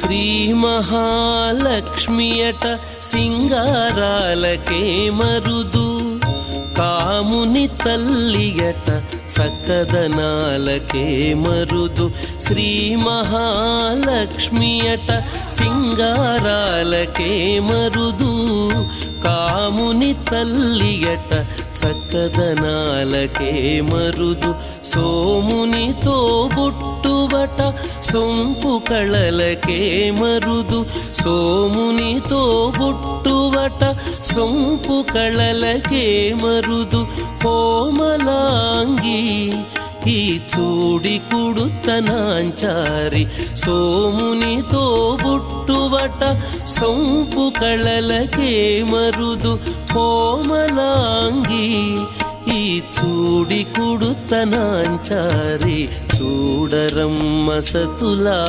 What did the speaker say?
శ్రీ మహాలక్ష్మియట సింగారాలకే మరుదు, కాముని తల్లియట చక్కదనాలకే మరుదు. శ్రీ మహాలక్ష్మియట సింగారాలకే మరుదు, కాముని తల్లియట చక్కదనాలకే మరుదు. సోమునితో బుట్టువట సొంపు కళలకే మరుదు, సోమునితో బుట్టువట సొంపు కళలకే మరుదు. కోమలాంగి ఈ చూడి కుడుతనాంచారి, సోమునితో బుట్టువట సొంపు కళలకే మరుదు. కోమలాంగి ఈ చూడి కుడుతనాంచారి, చూడరమ్మ సతులా.